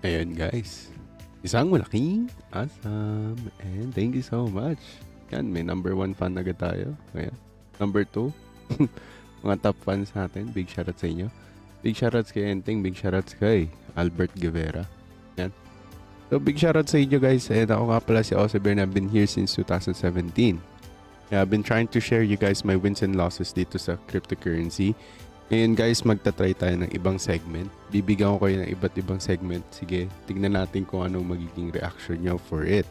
Ayun guys, isang malaking awesome and thank you so much. Yan, may number 1 fan agad tayo. Ayan. Number 2, mga top fans natin. Big shoutout sa inyo. Big shoutouts kay Enteng, big shoutouts kay Albert Guevara. Yan. So big shoutout sa inyo guys. And ako nga pala si Osebern. I've been here since 2017. Yeah, I've been trying to share you guys my wins and losses dito sa cryptocurrency. Ngayon guys, magta-try tayo ng ibang segment. Bibigyan ko kayo ng iba't ibang segment. Sige, tignan natin kung anong magiging reaction nyo for it.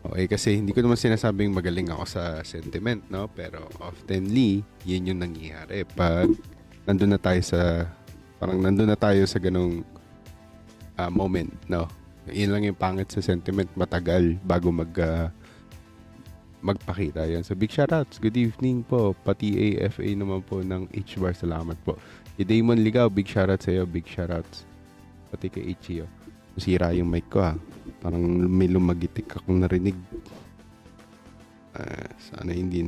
Okay, kasi hindi ko naman sinasabing magaling ako sa sentiment, no? Pero oftenly, yun yung nangyayari. Pag nandun na tayo sa ganong moment, no? Yun lang yung pangit sa sentiment. Matagal bago magpakita yan. So big shoutouts, good evening po, pati AFA naman po ng HBAR, salamat po. Si Damon Ligaw, big shoutouts sa iyo, big shoutouts. Pati kay Ichio. Sira yung mic ko parang may lumagitik akong narinig. Sana hindi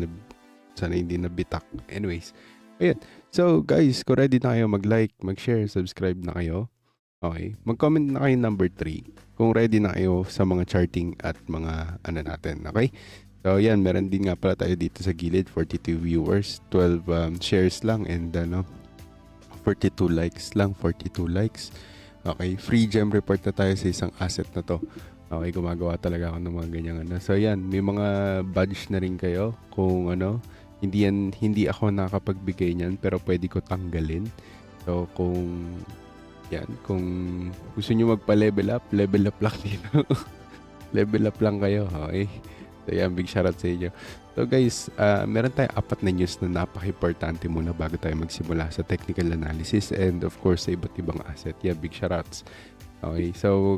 nabitak. Anyways, ayan. So guys, kung ready na kayo mag-like, mag-share, subscribe na kayo. Okay, mag-comment na kayo number 3 kung ready na kayo sa mga charting at mga natin, okay? So, yan, meron din nga pala tayo dito sa gilid, 42 viewers, 12 shares lang, and 42 likes lang, 42 likes. Okay, free gem report na tayo sa isang asset na to. Okay, gumagawa talaga ako ng mga ganyang So, yan, may mga badge na rin kayo kung hindi ako nakapagbigay niyan, pero pwede ko tanggalin. So, kung gusto nyo magpa-level up lang dito. Level up lang kayo, okay? So yan, big shoutout sa inyo. So guys, meron tayong 4 na news na napaka-importante muna bago tayo magsimula sa technical analysis and of course sa iba't ibang asset. Yeah, big shoutouts. Okay, so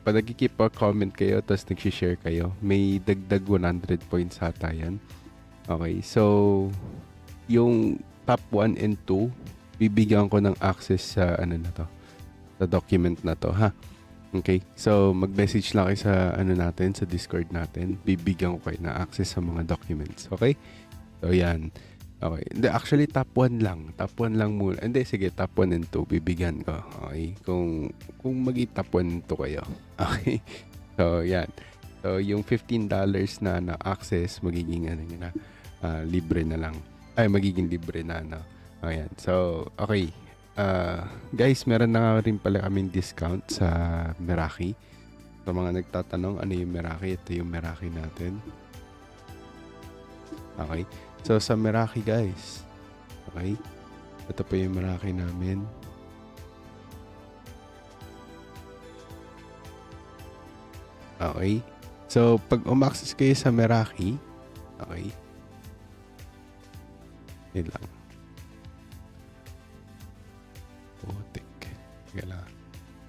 pag nag-keep a comment kayo tapos nag-share kayo, may dagdag 100 points ata yan. Okay, so yung top 1 and 2, bibigyan ko ng access sa sa document na to, ha? Okay, so mag-message lang kayo sa natin, sa Discord natin. Bibigyan ko kayo na access sa mga documents, okay? So yan. Okay. Hindi, actually top 1 lang. Top 1 lang muna. Hindi, sige, top 1 and 2 bibigyan ko. Okay? Kung top 1 and 2 kayo. Okay? So yan. So yung $15 na access magiging libre na lang. Ay, magiging libre na Ayan. So, okay. Guys, meron na nga rin pala kaming discount sa Meraki. Sa mga nagtatanong, ano yung Meraki? Ito yung Meraki natin. Okay. So, sa Meraki, guys. Okay. Ito po yung Meraki namin. Okay. So, pag umaccess kayo sa Meraki, okay. Yun lang.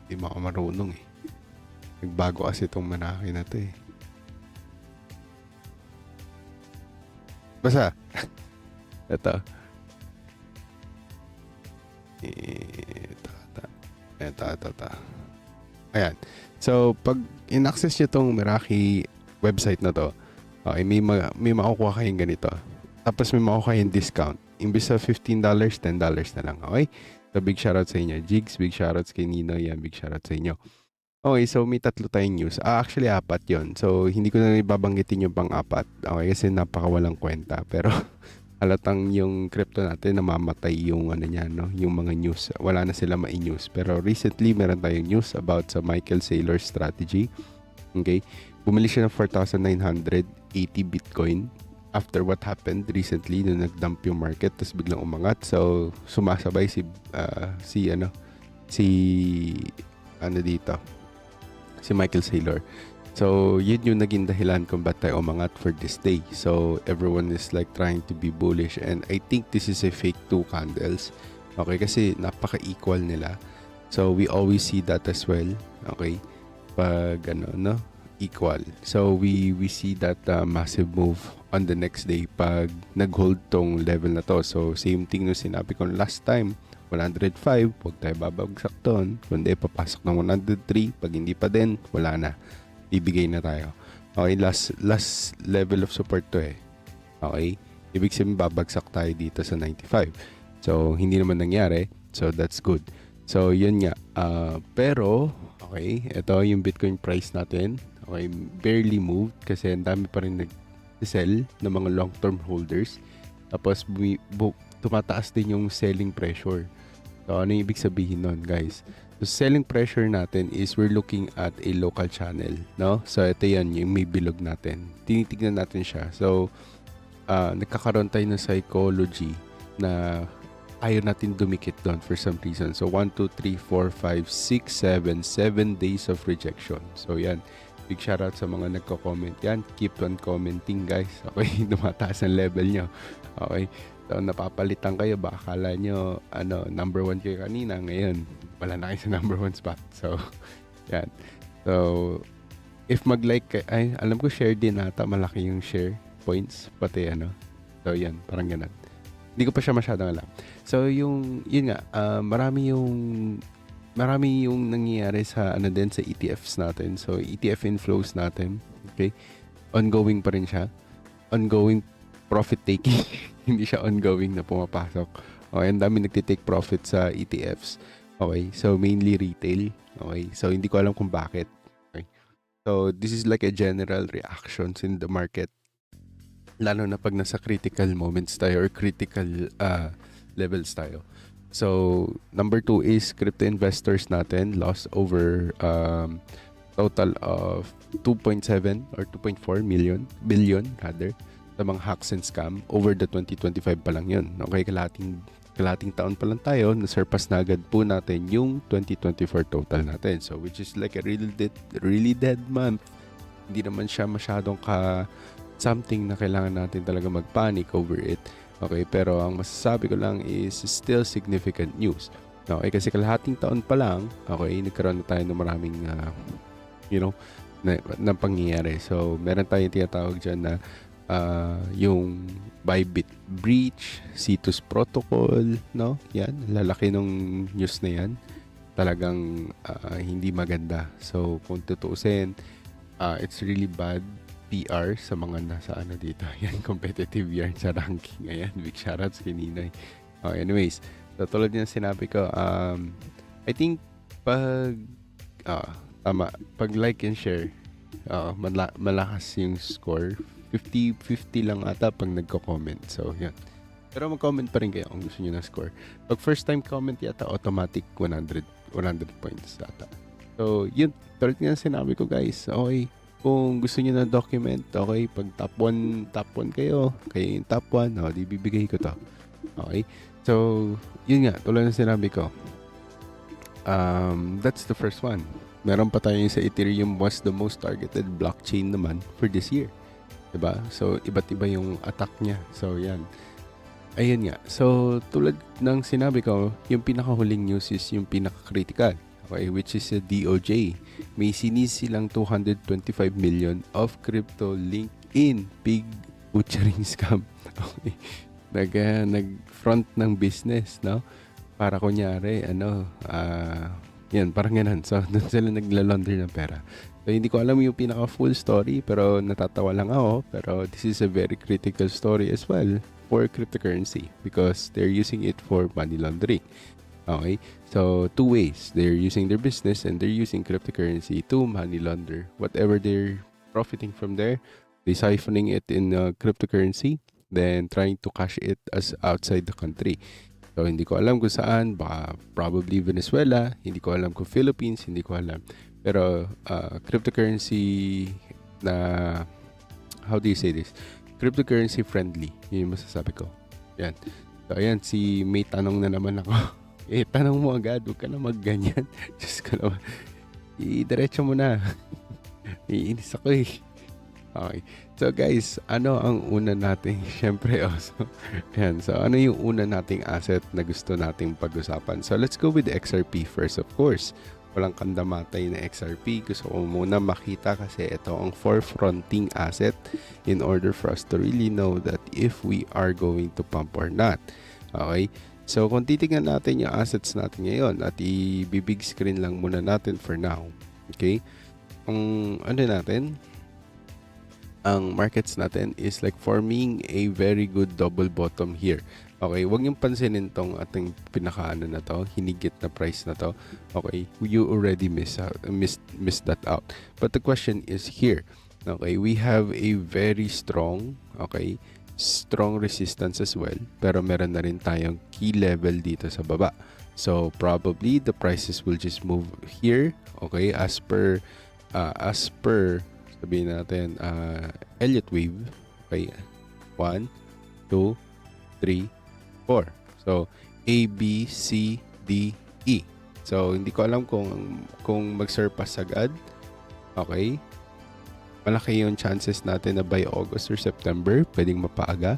Hindi mo ako marunong Nagbago kasi itong Meraki na to Basta. Ito. Ito. Ayan. So, pag in-access nyo itong Meraki website na to, okay, may makukuha kayong ganito. Tapos may makukuha kayong discount. Imbis sa $15, $10 na lang. Okay? So, big shoutout sa inyo. Jigs, big shoutouts kay Nino. Yan, big shoutout sa inyo. Okay, so may 3 tayong news. Actually, 4 yon. So, hindi ko na ibabanggitin yung pang-4. Okay, kasi napakawalang kwenta. Pero, halatang yung crypto natin, namamatay yung yung mga news. Wala na sila ma-news. Pero recently, meron tayong news about sa Michael Saylor's strategy. Okay? Bumili siya ng 4,980 Bitcoin. After what happened recently nung nag-dump yung market tapos biglang umangat, so sumasabay si Michael Saylor. So yun yung naging dahilan kung ba't tayo umangat for this day. So everyone is like trying to be bullish and I think this is a fake 2 candles. Okay, kasi napaka-equal nila. So we always see that as well. Okay, pag equal. So we see that massive move on the next day pag nag-hold tong level na to. So same thing no sinabi ko last time, 105, huwag tayo babagsak doon. Kundi papasok ng 103, pag hindi pa din, wala na. Ibigay na tayo. Okay, last level of support to Okay, ibig sabihin babagsak tayo dito sa 95. So hindi naman nangyari. So that's good. So yun nga. Pero Okay, ito yung Bitcoin price natin. Okay, barely moved kasi ang dami pa rin nag-sell ng mga long-term holders. Tapos tumataas din yung selling pressure. So ano yung ibig sabihin nun, guys? So selling pressure natin is we're looking at a local channel, no? So ito yan, yung may bilog natin. Tinitignan natin siya. So nagkakaroon tayo ng psychology na ayaw natin dumikit doon for some reason. So 1, 2, 3, 4, 5, 6, 7 days of rejection. So yan, big shoutout sa mga nagko-comment yan. Keep on commenting, guys. Okay, dumataas ang level nyo. Okay, so napapalitan kayo. Baka akala nyo, number 1 kayo kanina. Ngayon, wala na kayo sa number 1 spot. So, yan. So, if mag-like kayo, ay, alam ko share din ata. Malaki yung share points. Pati So, yan, parang ganun. Hindi ko pa siya masyadong alam. So, yun nga, marami yung nangyayari sa sa ETFs natin. So, ETF inflows natin, okay? Ongoing pa rin siya. Ongoing profit taking. Hindi siya ongoing na pumapasok. Okay, ang dami nagtitake profit sa ETFs. Okay, so mainly retail. Okay, so hindi ko alam kung bakit. Okay. So, this is like a general reactions in the market. Lalo na pag nasa critical moments tayo or critical levels tayo. So, number 2 is crypto investors natin lost over total of 2.7 or 2.4 billion rather sa mga hacks and scam over the 2025 pa lang yun. Okay, kalating taon pa lang tayo, na-surpass na agad po natin yung 2024 total natin. So, which is like a really dead month. Hindi naman siya masyadong something na kailangan natin talaga mag-panic over it. Okay, pero ang masasabi ko lang is still significant news. Okay, kasi kalahating taon pa lang, okay, nagkaroon na tayo ng maraming, na pangyayari. So, meron tayong tinatawag dyan na yung Bybit breach, Cetus protocol, no? Yan, lalaki nung news na yan. Talagang hindi maganda. So, kung tutuusin, it's really bad PR sa mga nasa dito. Yan, competitive yarn sa ranking. Ayan, big shoutouts kay Ninoy. Anyways, so tulad yung sinabi ko, I think tama, pag like and share, malakas yung score. 50-50 lang ata pag nagko-comment. So, yan. Pero mag-comment pa rin kayo kung gusto nyo ng score. Pag first time comment yata, automatic 100 points ata. So, yun. Tulad nga sinabi ko, guys. Okay. Kung gusto niyo ng document, okay, pag top 1 kayo yung top 1, di bibigay ko to. Okay? So, yun nga, tulad ng sinabi ko. That's the first one. Meron pa tayo sa Ethereum was the most targeted blockchain naman for this year. Diba? So, iba't iba yung attack niya. So, yan. Ayun nga. So, tulad ng sinabi ko, yung pinakahuling news is yung pinaka-critical. Okay, which is a DOJ. May sinis silang 225 million of crypto linked in big butchering scam. Okay. Nag-front ng business, no? Para kunyari, yan, parang ganun. So, doon sila nagla-launder ng pera. So, hindi ko alam yung pinaka-full story, pero natatawa lang ako. Pero this is a very critical story as well for cryptocurrency because they're using it for money laundering. Okay, so 2 ways. They're using their business and they're using cryptocurrency to money launder. Whatever they're profiting from there, they siphoning it in cryptocurrency, then trying to cash it as outside the country. So, hindi ko alam kung saan. Baka probably Venezuela. Hindi ko alam kung Philippines. Hindi ko alam. Pero cryptocurrency na, how do you say this? Cryptocurrency friendly. Yun yung masasabi ko. Yan. So, ayan. May tanong na naman ako. Tanong mo agad, huwag ka na magganyan. Diyos ko naman. Diretso mo na. Iinis ako eh. Okay. So guys, ano ang una nating, syempre yan. So ano yung una nating asset na gusto nating pag-usapan? So let's go with the XRP first, of course. Walang kandamatay na XRP. Gusto ko muna makita kasi ito ang forefronting asset in order for us to really know that if we are going to pump or not. Okay? So, kung titignan natin yung assets natin ngayon at i-big screen lang muna natin for now. Okay? Ang markets natin is like forming a very good double bottom here. Okay, huwag niyong pansinin tong ating pinakaano na to, hinigit na price na to. Okay, you already missed that out. But the question is here. Okay, we have a very strong, okay, strong resistance as well. Pero meron na rin tayong key level dito sa baba. So probably the prices will just move here, okay, as per sabihin natin Elliott wave. Okay, 1 2 3 4. So A, B, C, D, E. So hindi ko alam kung mag-surpass agad. Okay, malaki yung chances natin na by August or September pwedeng mapaaga.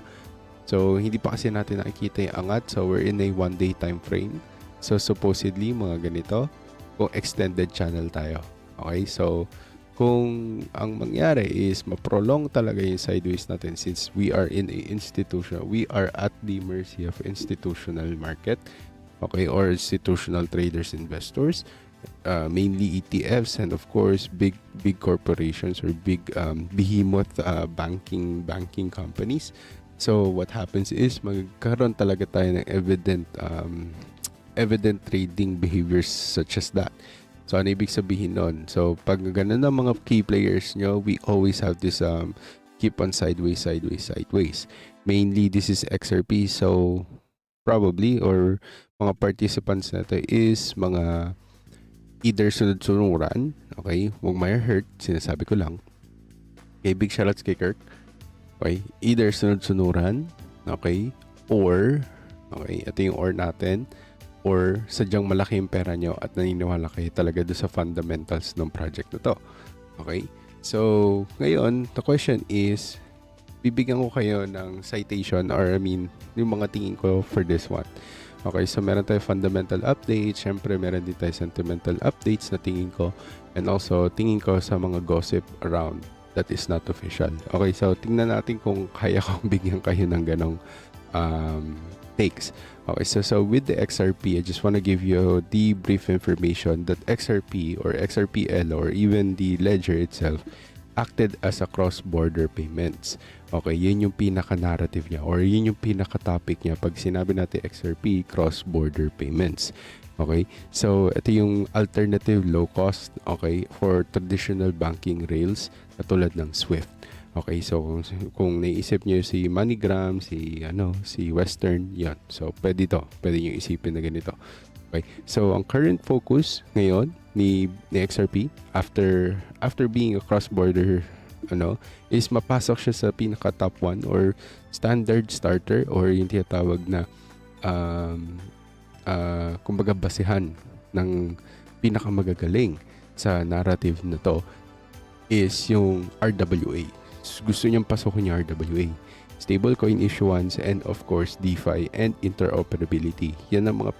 So hindi pa kasi natin nakikita yung angat, so we're in a 1-day time frame. So supposedly mga ganito kung extended channel tayo. Okay, so kung ang mangyari is ma-prolong talaga yung sideways natin, since we are in a institutional, we are at the mercy of institutional market, okay, or institutional traders, investors, mainly ETFs, and of course big corporations or big behemoth banking companies. So what happens is magkaroon talaga tayo ng evident trading behaviors such as that. So, ano ibig sabihin nun? So, pag ganun ng mga key players nyo, we always have this keep on sideways. Mainly, this is XRP. So, probably, or mga participants na to is mga either sunod-sunuran, okay? Huwag may hurt, sinasabi ko lang. Okay, big shoutouts kay Kirk. Okay, either sunod-sunuran, okay? Or, okay, ito yung or natin, or sadyang malaki yung pera nyo at naniniwala kayo talaga doon sa fundamentals ng project na to. Okay? So, ngayon, the question is, bibigyan ko kayo ng citation or yung mga tingin ko for this one. Okay, so meron tayo fundamental updates, syempre meron din tayo sentimental updates na tingin ko, and also tingin ko sa mga gossip around that is not official. Okay, so tingnan natin kung kaya kong bigyan kayo ng ganong takes. Okay, so with the XRP, I just want to give you the brief information that XRP or XRPL or even the ledger itself acted as a cross-border payments. Okay, yun yung pinaka-narrative niya or yun yung pinaka-topic niya pag sinabi natin XRP, cross-border payments. Okay, so ito yung alternative low cost, okay, for traditional banking rails katulad ng SWIFT. Okay, so kung naisip niyo si MoneyGram, si Western, yan. So pwede niyo isipin na ganito. Okay. So ang current focus ngayon ni XRP after being a cross-border is mapasok siya sa pinaka top 1 or standard starter or yung tinatawag na kumbaga basihan ng pinakamagagaling sa narrative na to is yung RWA. Gusto niyang pasukin yung RWA, stablecoin issuance, and of course DeFi and interoperability. Yan ang mga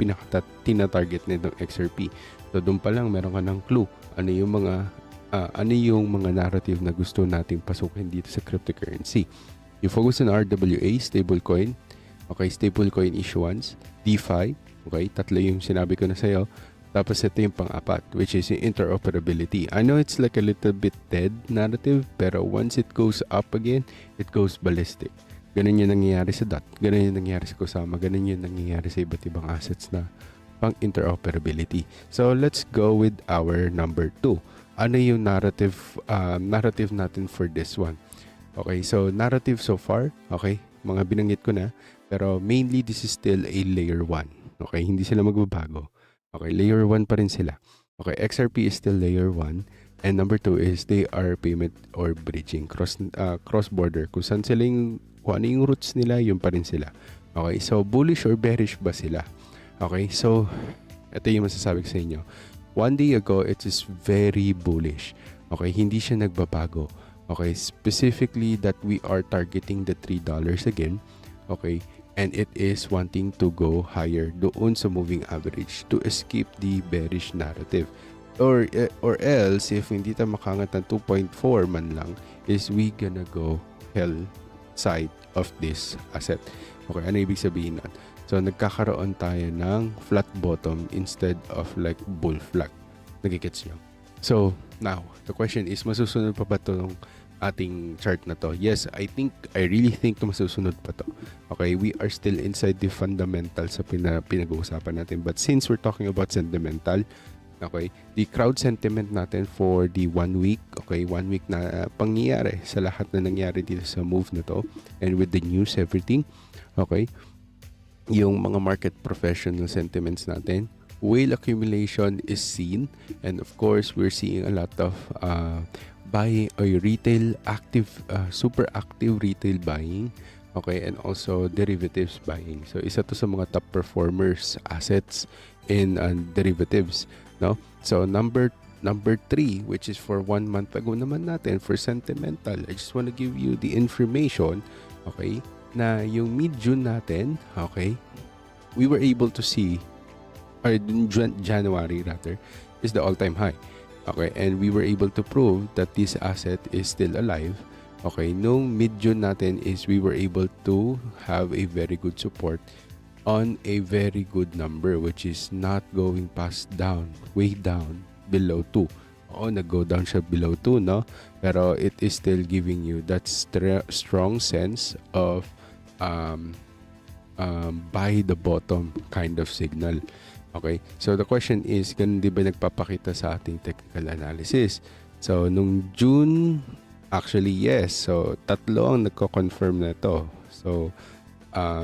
tinatarget nitong XRP. So doon pa lang meron ka ng clue ano yung mga narrative na gusto nating pasukin dito sa cryptocurrency. You focus on RWA, stablecoin, okay, stablecoin issuance, DeFi, okay, tatlo yung sinabi ko na sa'yo. Tapos ito yung pang-apat, which is yung interoperability. I know it's like a little bit dead narrative, pero once it goes up again, it goes ballistic. Ganun yung nangyayari sa DOT, ganun yung nangyayari sa Kusama, ganun yung nangyayari sa iba't ibang assets na pang-interoperability. So, let's go with our number 2. Ano yung narrative natin for this one? Okay, so narrative so far, okay, mga binanggit ko na, pero mainly this is still a layer 1. Okay, hindi sila magbabago. Okay, layer 1 pa rin sila. Okay, XRP is still layer 1. And number 2 is they are payment or bridging. Cross-border. Kung ano yung roots nila, yun pa rin sila. Okay, so bullish or bearish ba sila? Okay, so ito yung masasabi ko sa inyo. 1 day ago, it is very bullish. Okay, hindi siya nagbabago. Okay, specifically that we are targeting the $3 again. Okay, and it is wanting to go higher doon sa moving average to escape the bearish narrative. Or else, if hindi tayo makangat ng 2.4 man lang, is we gonna go hell side of this asset. Okay, ano ibig sabihin nun? So, nagkakaroon tayo ng flat bottom instead of like bull flag. Nagigets nyo? So, now, the question is, masusunod pa ba itong ating chart na to. Yes, I really think masusunod pa to. Okay, we are still inside the fundamentals sa pinag-uusapan natin. But since we're talking about sentimental, okay, the crowd sentiment natin for the 1 week, okay, 1 week na pangyayari sa lahat na nangyari dito sa move na to, and with the news, everything, okay, yung mga market professional sentiments natin, whale accumulation is seen, and of course, we're seeing a lot of buying or retail active, super active retail buying, okay, and also derivatives buying. So isa to sa mga top performers assets in derivatives, no? So number 3, which is for 1 month ago naman natin for sentimental. I just want to give you the information, okay, na yung mid-June natin, okay, we were able to see, or January rather, is the all-time high. Okay, and we were able to prove that this asset is still alive. Okay, nung mid-June natin is we were able to have a very good support on a very good number, which is not going past down, way down, below 2. Oo, nag-go down siya below 2, no? Pero it is still giving you that strong sense of buy the bottom kind of signal. Okay, so the question is, ganun di ba nagpapakita sa ating technical analysis? So, nung June, actually yes. So, tatlo ang nagko-confirm na ito. So,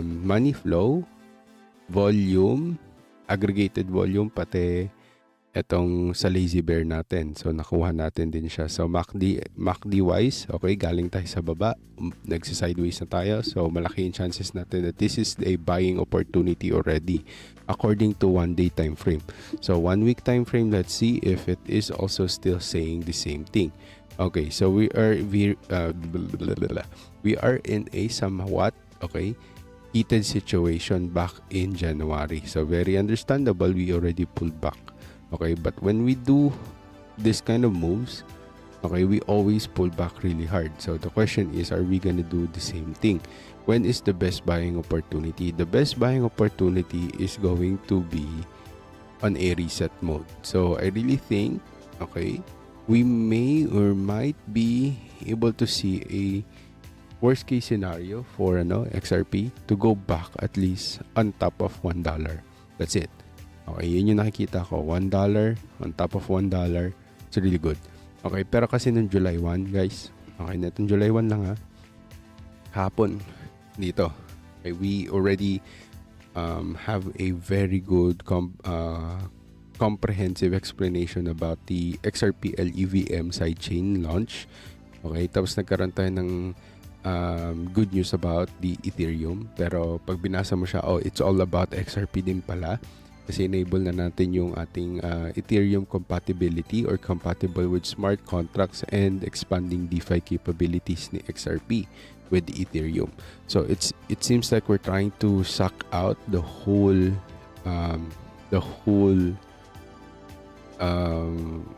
money flow, volume, aggregated volume, pati etong sa Lazy Bear natin. So, nakuha natin din siya. So, MACD wise, okay, galing tayo sa baba. Nagsi-sideways na tayo. So, malaki yung chances natin that this is a buying opportunity already according to 1-day time frame. So, 1 week time frame, let's see if it is also still saying the same thing. Okay, so we are in a somewhat, okay, heated situation back in January. So, very understandable. We already pulled back. Okay, but when we do this kind of moves, okay, we always pull back really hard. So the question is, are we gonna do the same thing? When is the best buying opportunity? The best buying opportunity is going to be on a reset mode. So I really think, okay, we may or might be able to see a worst case scenario for XRP to go back at least on top of $1. That's it. Okay, yun yung nakikita ko. $1 on top of $1. It's really good. Okay, pero kasi nung July 1, guys. Okay, na itong July 1 lang ha. Hapon dito. Okay, we already have a very good comprehensive explanation about the XRP LEVM sidechain launch. Okay, tapos nagkaroon tayo ng good news about the Ethereum. Pero pag binasa mo siya, it's all about XRP din pala. Kasi enable na natin yung ating Ethereum compatibility or compatible with smart contracts and expanding DeFi capabilities ni XRP with Ethereum. So it seems like we're trying to suck out the whole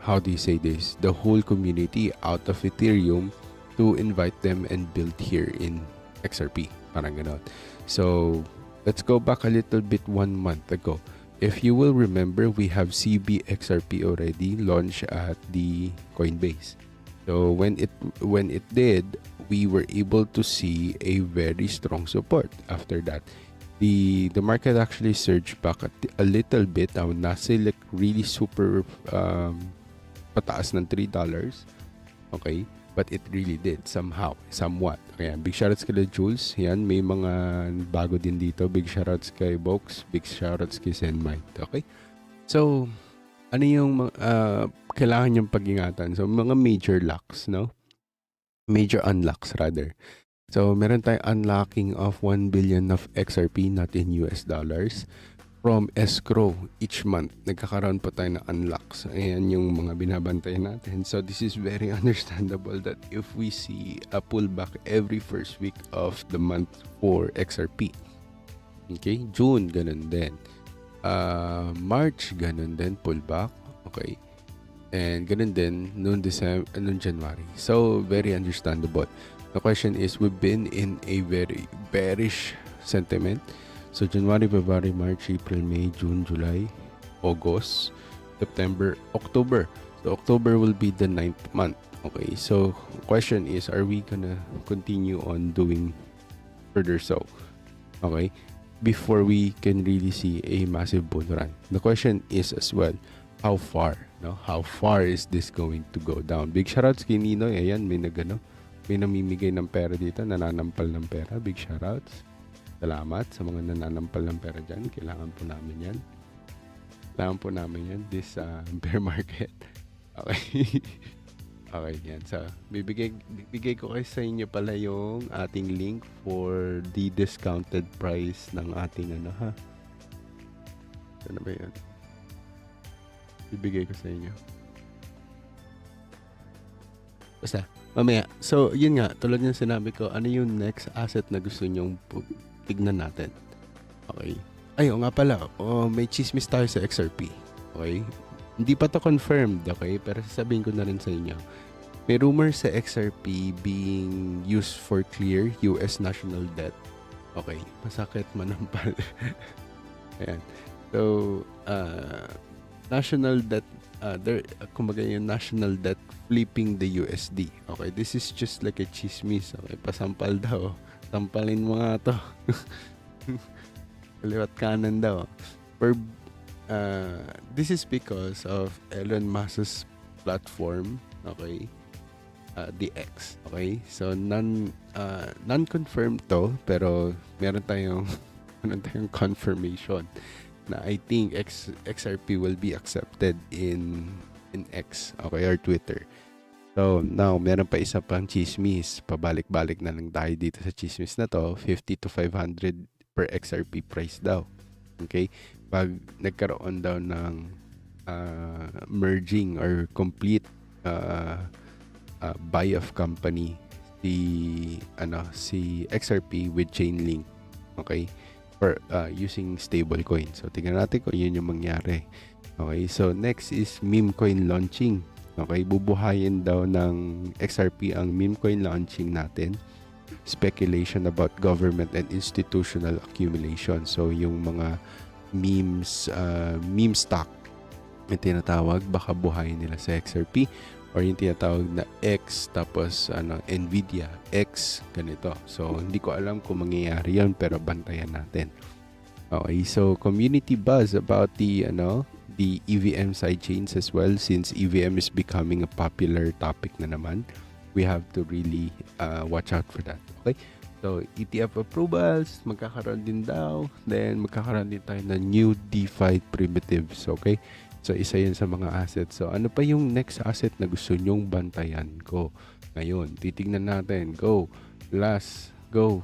how do you say this? The whole community out of Ethereum to invite them and build here in XRP. Parang ganon. So let's go back a little bit 1 month ago. If you will remember, we have CBXRP already launched at the Coinbase. So when it did, we were able to see a very strong support. After that, the market actually surged back a little bit. Nasa like really super pataas ng $3. Okay, but it really did somewhat. Kaya big shoutouts kay Jules. Yan, may mga bago din dito. Big shoutouts kay Box. Big shoutouts kay Zenmite. Okay? So, ano yung kailangan yung pag-ingatan? So, mga major locks, no? Major unlocks, rather. So, meron tayong unlocking of 1 billion of XRP, not in US dollars. From escrow each month, nagkakaroon po tayo ng unlocks. Ayan yung mga binabantayan natin. So this is very understandable that if we see a pullback every first week of the month for XRP. Okay, June, ganun din. March, ganun din, pullback. Okay. And ganun din noong January. So very understandable. The question is, we've been in a very bearish sentiment. So, January, February, March, April, May, June, July, August, September, October. So October will be the 9th month. Okay, so question is, are we gonna continue on doing further so? Okay, before we can really see a massive bull run. The question is as well, how far? No? How far is this going to go down? Big shoutouts kay Ninoy. Ayan, may namimigay ng pera dito, nananampal ng pera. Big shoutouts. Salamat sa mga nananampal ng pera dyan. Kailangan po namin yan. Kailangan po namin yan. This bear market. Okay. Okay, yan. So, bibigay ko kayo sa inyo pala yung ating link for the discounted price ng ating ha. Ano ba yan? Bibigay ko sa inyo. Basta, mamaya. So, yun nga. Tulad yung sinabi ko, ano yung next asset na gusto nyong tignan natin? Okay. Ay, nga pala. May chismis tayo sa XRP. Okay. Hindi pa to confirmed, okay? Pero sasabihin ko na rin sa inyo. May rumor sa XRP being used for clear US national debt. Okay, masakit manampal. Ayan. So, national debt, kumbaga yung national debt flipping the USD. Okay, this is just like a chismis. Okay, pasampal daw. Sampalin mo nga to. Kaliwat kanan daw. This is because of Elon Musk's platform, okay, the X, okay. So non-confirmed to, pero meron tayong confirmation na I think XRP will be accepted in X, okay, or Twitter. So now meron pa isa pang chismis, pabalik-balik na lang tayo dito sa chismis na to. 50 to 500 per XRP price daw, okay. Pag nagkaroon daw ng merging or complete buy of company si XRP with Chainlink, okay, for using stablecoin. So tingnan natin kung yun yung mangyari. Okay, so next is meme coin launching. Okay, bubuhayin daw ng XRP ang meme coin launching natin. Speculation about government and institutional accumulation. So yung mga meme stock yung tinatawag, baka buhayin nila sa XRP, or yung tinatawag na X tapos Nvidia X ganito. So hindi ko alam kung mangyayari yun, pero bantayan natin. Okay, so community buzz about the EVM sidechains as well, since EVM is becoming a popular topic na naman. We have to really watch out for that. Okay, so ETF approvals, magkakaroon din daw. Then magkakaroon din tayo ng new DeFi primitives. Okay, so isa yun sa mga assets. So ano pa yung next asset na gusto nyong bantayan ko ngayon? Titignan natin. Last two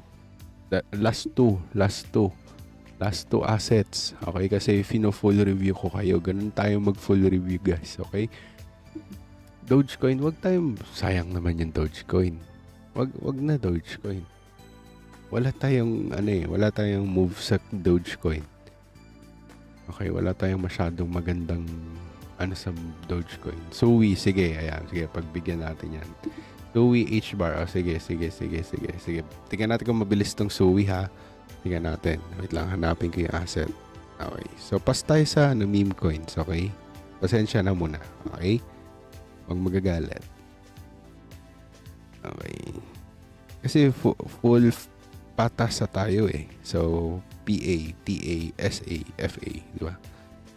assets. Okay, kasi full review ko kayo. Ganun tayo mag full review, guys. Okay, Dogecoin, wag tayong, sayang naman yung Dogecoin. Wag na Dogecoin. Wala tayong move sa Dogecoin. Okay, wala tayong masyadong magandang sa Dogecoin. Suwi, sige, ayan, sige, pagbigyan natin yan. Suwi HBAR, sige. Tingnan natin kung mabilis tong Suwi, ha. Tingnan natin. Wait lang, hanapin ko yung asset. Okay, so pas tayo sa meme coins, okay? Pasensya na muna, okay? Huwag magagalit. Okay. Kasi full patas sa tayo eh. So, PA, TA, SA, FA, di ba?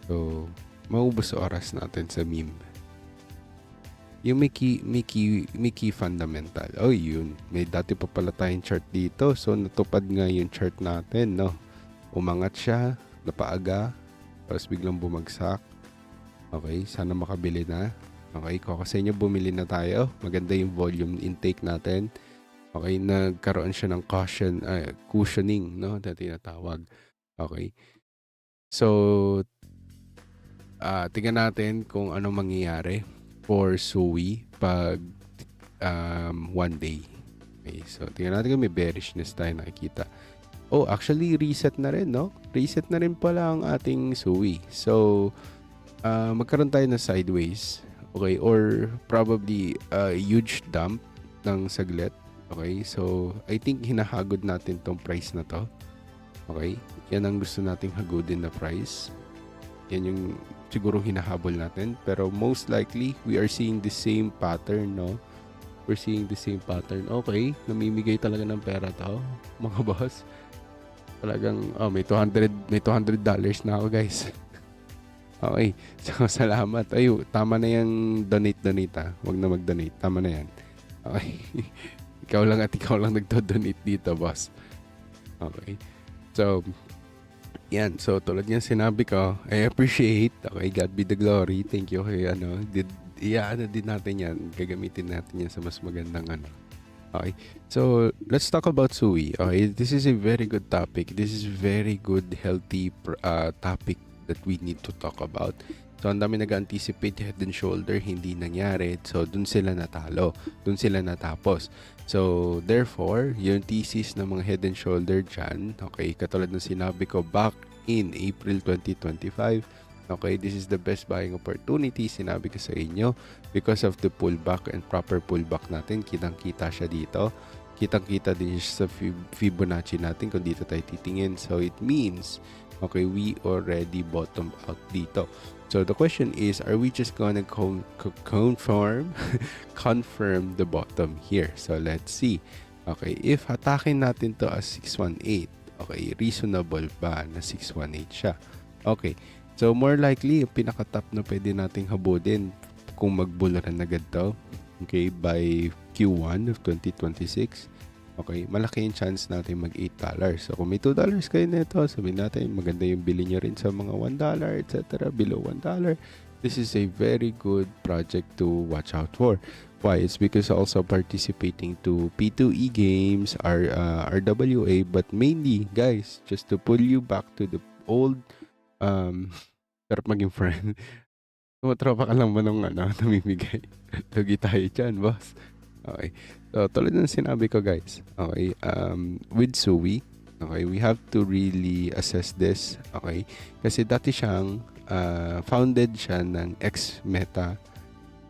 So, maubos oras natin sa meme. Yung may key fundamental. Oh, yun. May dati pa pala tayong chart dito. So, natupad nga yung chart natin, no? Umangat siya, napaaga, tapos biglang bumagsak. Okay, sana makabili na. Okay, kung kasi nyo bumili na tayo, maganda yung volume intake natin. Okay, nagkaroon siya ng cushioning, no? Na tinatawag. Okay. So, tingnan natin kung ano mangyayari for Sui pag one day. Okay, so tingnan natin kung may bearishness tayo nakikita. Oh, actually reset na rin, no? Reset na rin pala ang ating Sui. So, magkaroon tayo ng sideways. Okay, or probably a huge dump ng saglit. Okay, so I think hinahagod natin tong price na to. Okay, yan ang gusto nating hagodin na price. Yan yung siguro hinahabol natin. Pero most likely, we are seeing the same pattern, no? We're seeing the same pattern. Okay, namimigay talaga ng pera to, mga boss. Talagang, may $200 na ako, guys. Okay, so salamat. Ay, tama na yung donate ha. Huwag na mag-donate. Tama na yan. Okay. ikaw lang nagdo-donate dito, boss. Okay. So, yan. So, tulad yung sinabi ko, I appreciate. Okay, God be the glory. Thank you kay din natin yan. Gagamitin natin yan sa mas magandang Okay. So, let's talk about Sui. Okay, this is a very good topic. This is very good, healthy topic that we need to talk about. So, ang dami nag-anticipate Head and Shoulder, hindi nangyari. So, dun sila natalo. Dun sila natapos. So, therefore, yung thesis ng mga Head and Shoulder dyan, okay, katulad ng sinabi ko back in April 2025, okay, this is the best buying opportunity, sinabi ko sa inyo, because of the pullback and proper pullback natin, kitang-kita siya dito. Kitang-kita din siya sa Fibonacci natin kung dito tayo titingin. So, it means, okay, we already bottomed out dito. So, the question is, are we just gonna confirm the bottom here? So, let's see. Okay, if hatakin natin to as 618, okay, reasonable ba na 618 siya? Okay, so more likely, yung pinaka-top na pwede nating habulin kung mag-bull run agad to, okay, by Q1 of 2026, okay, malaki yung chance natin mag $8. So, kung may $2 kayo nito, sabihin natin, maganda yung bili nyo rin sa mga $1, etc. Below $1. This is a very good project to watch out for. Why? It's because also participating to P2E games, RWA, but mainly, guys, just to pull you back to the old, sarap maging friend. Tumatropa ka lang ba nung namimigay? Lugi tayo dyan, boss. Okay. So, tulad ng sinabi ko, guys. Okay. With Sui, okay, we have to really assess this. Okay. Kasi dati siyang founded siya ng ex-Meta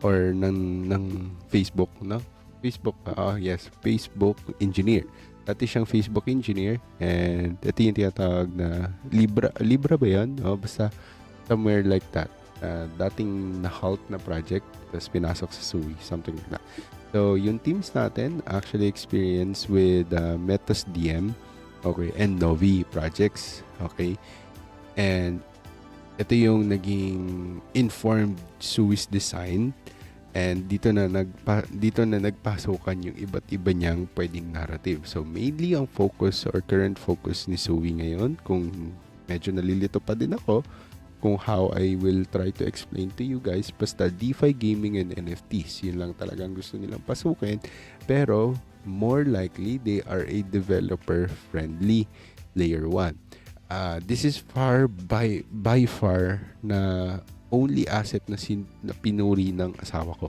or ng Facebook, no? Facebook, yes, Facebook engineer. Dati siyang Facebook engineer and ito yung tinatawag na Libra ba yan? Basta somewhere like that. Dating na-halt na project tapos pinasok sa Sui, something like that. So, yung teams natin actually experience with Metas DM, okay, and Novi projects, okay? And ito yung naging informed Suis design and dito na nagpasukan yung iba't iba niyang pwedeng narrative. So, mainly ang focus or current focus ni Sui ngayon, kung medyo nalilito pa din ako, kung how I will try to explain to you guys, basta DeFi gaming and NFTs, yun lang talagang gusto nilang pasukin, pero more likely they are a developer friendly layer 1. This is by far na only asset na pinuri ng asawa ko,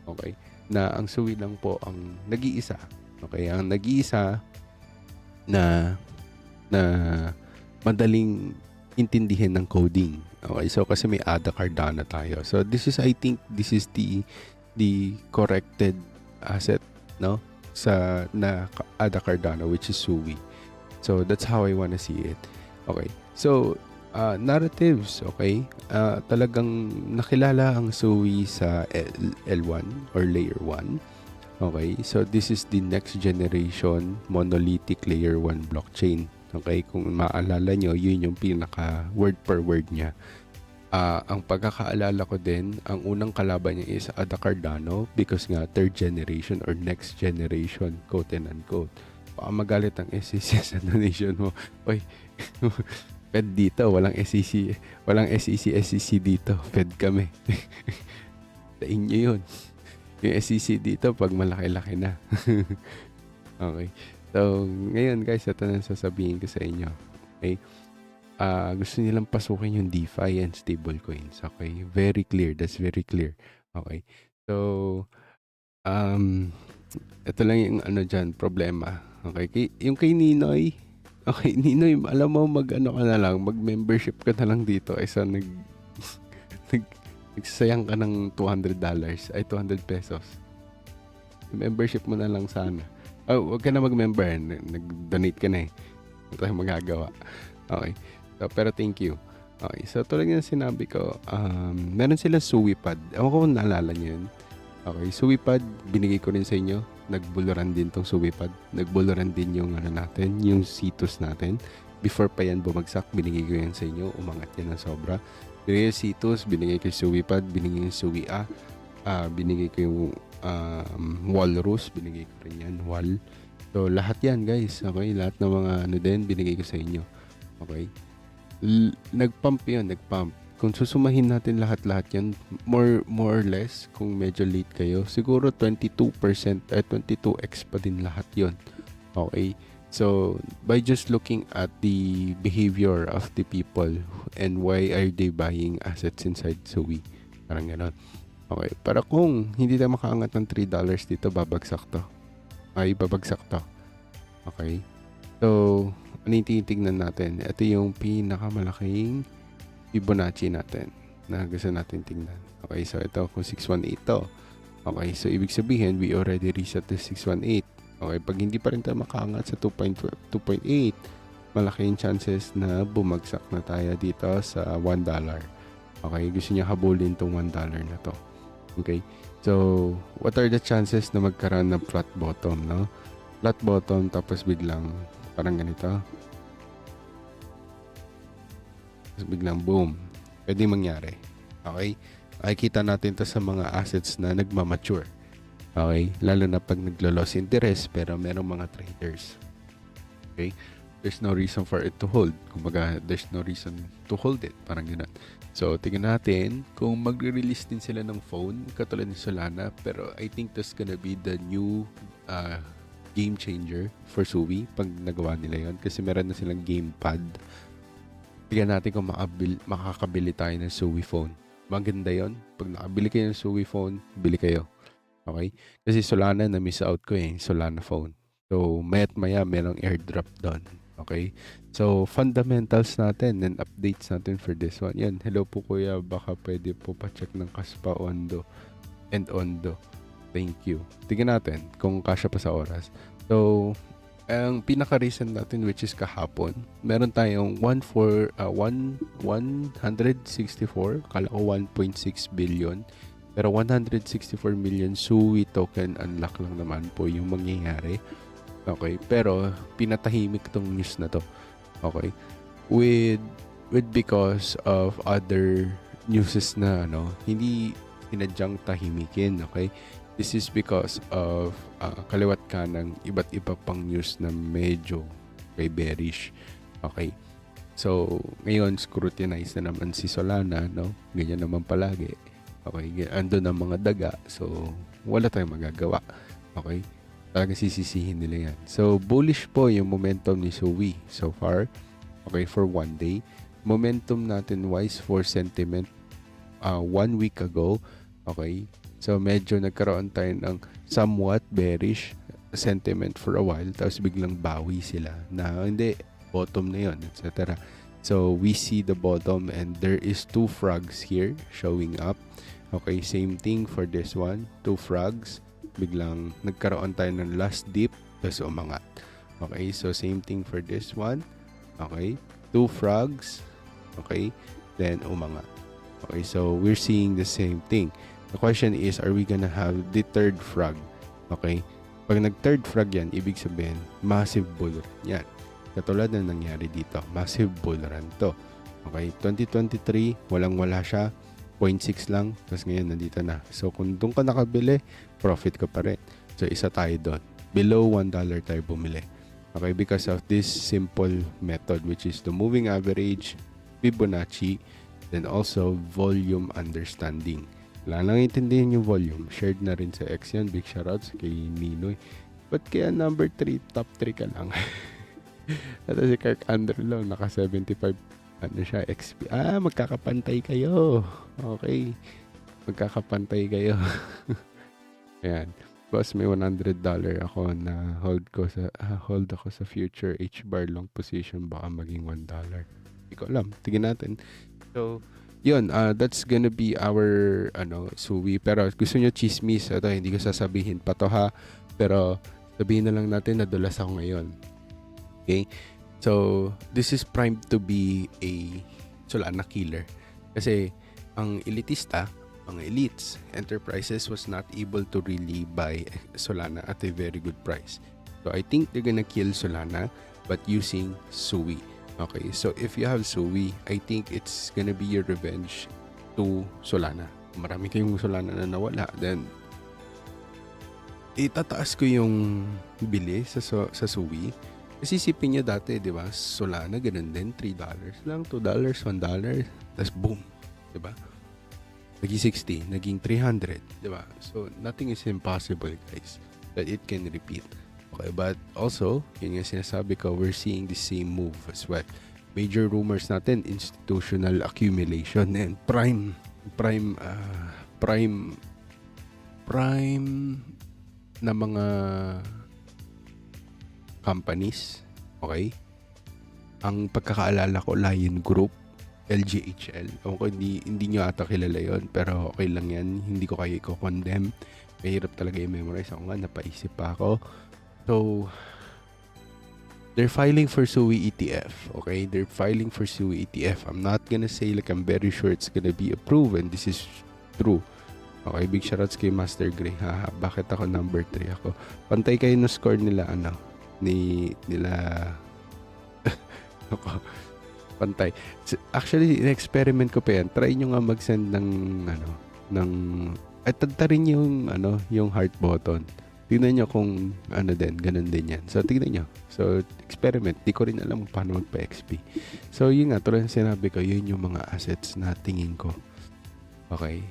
okay, na ang Sui lang po ang nag-iisa, okay, ang nag-iisa na madaling intindihin ng coding. Okay, so kasi may Ada Cardano tayo. So I think this is the corrected asset, no? Sa na Ada Cardano, which is Sui. So that's how I wanna see it. Okay. So narratives, okay? Talagang nakilala ang Sui sa L1 or layer 1. Okay? So this is the next generation monolithic layer 1 blockchain. Okay, kung maalala nyo, yun yung pinaka word per word niya. Ang pagkakaalala ko din, ang unang kalaban niya is Ada Cardano because nga third generation or next generation, quote and unquote. Baka magalit ang SEC sa donation mo. Oy, Fed dito, walang SEC dito. Fed kami. Sa inyo yun. Yung SEC dito, pag malaki-laki na. Okay. So, ngayon guys, ito na sasabihin ko sa inyo. Okay? Gusto nilang pasukin yung DeFi and stablecoins. Okay? Very clear. That's very clear. Okay? So, ito lang yung dyan, problema. Okay? Yung kay Ninoy, okay, Ninoy, alam mo, ka na lang, mag-membership ka na lang dito isa nagsasayang ka ng $200, ay 200 pesos. Membership mo na lang sana. Huwag ka na mag-member. Nag-donate ka na eh. Ito tayong magagawa. Okay. So, pero thank you. Okay, so tulad ng sinabi ko, meron silang suwi pad. Ewan ko kung naalala niyo yun. Okay, suwi pad, binigay ko rin sa inyo. Nagbuluran din tong suwi pad. Nagbuluran din yung ano natin, yung Cetus natin. Before pa yan bumagsak, binigay ko yan sa inyo. Umangat yan ng sobra. Binigay yung Cetus, binigay ko yung suwi pad, binigay yung suwi A. Binigay ko yung walrus, binigay ko rin yan, wall. So, lahat yan guys. Okay, lahat ng mga ano din, binigay ko sa inyo. Okay. Nagpump yun, nagpump. Kung susumahin natin lahat-lahat yan, more or less, kung medyo late kayo, siguro 22%, 22x pa din lahat yon. Okay? So, by just looking at the behavior of the people and why are they buying assets inside Suwi, parang gano'n. Okay, para kung hindi tayo makaangat ng $3 dito, babagsak to. Ay, babagsak to. Okay? So, ano yung tinitignan natin? Ito yung pinakamalaking Fibonacci natin na gusto natin tingnan. Okay, so ito kung 618 to. Okay, so ibig sabihin, we already reset the 618. Okay, pag hindi pa rin tayo makaangat sa 2.8, malaki yung chances na bumagsak na tayo dito sa $1. Okay, gusto niya habulin tong $1 na to. Okay, so what are the chances na magkaroon ng flat bottom, no? Flat bottom tapos biglang parang ganito. Tapos biglang boom. Pwede mangyari. Okay? Makikita natin to sa mga assets na nagmamature. Okay? Lalo na pag naglo-loss interest pero merong mga traders. Okay? There's no reason for it to hold. Kumbaga, there's no reason to hold it. Parang gano'n. So, tingnan natin kung magre-release din sila ng phone katulad ni Solana. Pero I think that's gonna be the new game changer for Suwi pag nagawa nila yon, kasi meron na silang gamepad. Tignan natin kung makakabili tayo ng Suwi phone. Maganda yon. Pag nakabili kayo ng Suwi phone, bili kayo. Okay? Kasi Solana na miss out ko Solana phone. So maya't maya merong airdrop doon. Okay? So fundamentals natin and updates natin for this one. Yan. Hello po kuya. Baka pwede po pa-check ng Kaspa Ondo and Ondo. Thank you. Tingnan natin kung kasya pa sa oras. So, ang pinaka-recent natin which is kahapon, meron tayong 164, kala ko 1.6 billion. Pero 164 million Suwi token unlock lang naman po yung mangyayari. Okay, pero pinatahimik tong news na to. Okay? With because of other newses na hindi sinadyang tahimikin, okay? This is because of kaliwat ka ng iba't iba pang news na medyo bearish. Okay. So, ngayon, scrutinize na naman si Solana, no? Ganyan naman palagi. Okay. Ando na mga daga. So, wala tayong magagawa. Okay. Talagang sisisihin nila yan. So, bullish po yung momentum ni Suwi so far. Okay, for one day. Momentum natin wise for sentiment 1 week ago. Okay. So, medyo nagkaroon tayo ng somewhat bearish sentiment for a while. Tapos biglang bawi sila na hindi, bottom na yun, etc. So, we see the bottom and there is 2 frogs here showing up. Okay, same thing for this one. 2 frogs. Biglang nagkaroon tayo ng last dip. Tapos umangat. Okay, so same thing for this one. Okay, 2 frogs. Okay, then umangat. Okay, so we're seeing the same thing. The question is, are we gonna have the third frog? Okay? Pag nag-third frog yan, ibig sabihin, massive bull run yan. Katulad na nangyari dito. Massive bull run to. Okay? 2023, walang-wala siya. 0.6 lang. Tapos ngayon, nandito na. So, kung doon ka nakabili, profit ka pa rin. So, isa tayo doon. Below $1 tayo bumili. Okay? Because of this simple method, which is the moving average, Fibonacci, then also volume understanding. Wala lang intindihin yung volume. Shared na rin sa X yan. Big shoutouts kay Ninoy. Ba't kaya number 3, top 3 ka lang? Ito si Kirk Underlow. Naka 75. Ano siya? XP. Magkakapantay kayo. Okay. Magkakapantay kayo. Ayan. Boss, may $100 ako na hold ako sa future H-bar long position. Baka maging $1. Hindi ko alam. Tingnan natin. So, yun, that's gonna be our Suwi. Pero gusto nyo chismis, ito hindi ko sasabihin pa to ha, pero sabihin na lang natin na dulas ako ngayon. Okay, so this is primed to be a Solana killer. Kasi ang elitista, mga elites, enterprises was not able to really buy Solana at a very good price. So I think they're gonna kill Solana but using Sui. Okay, so if you have Sui, I think it's gonna be your revenge to Solana. Marami kayong Solana na nawala, then itataas ko yung bili sa Sui. Kasi isipin nyo dati, di ba? Solana, ganun din. $3 lang, $2, $1. Tapos boom. Di ba? Naging 60, naging 300. Di ba? So, nothing is impossible, guys. That it can repeat. Okay, but also, yun yung sinasabi ko, we're seeing the same move as well. Major rumors natin, institutional accumulation and prime na mga companies, okay? Ang pagkakaalala ko, Lion Group, LGHL. Ako hindi nyo ata kilala yon, pero okay lang yan. Hindi ko kayo i-condemn. Mahirap talaga i-memorize. Ako nga, napaisip pa ako. So, they're filing for SUI ETF, okay? They're filing for SUI ETF. I'm not gonna say like I'm very sure it's gonna be approved and this is true. Okay, big shoutouts kay Master Gray. Haha, bakit ako number 3 ako? Pantay kayo no score nila, nila ako. Pantay. Actually, in-experiment ko pa yan. Try nyo nga mag-send at tadtarin yung, yung heart button. Tignan nyo kung ganun din yan. So, tignan nyo. So, experiment. Di ko rin alam paano magpa-XP. So, yun nga, tulad ng sinabi ko, yun yung mga assets na tingin ko. Okay?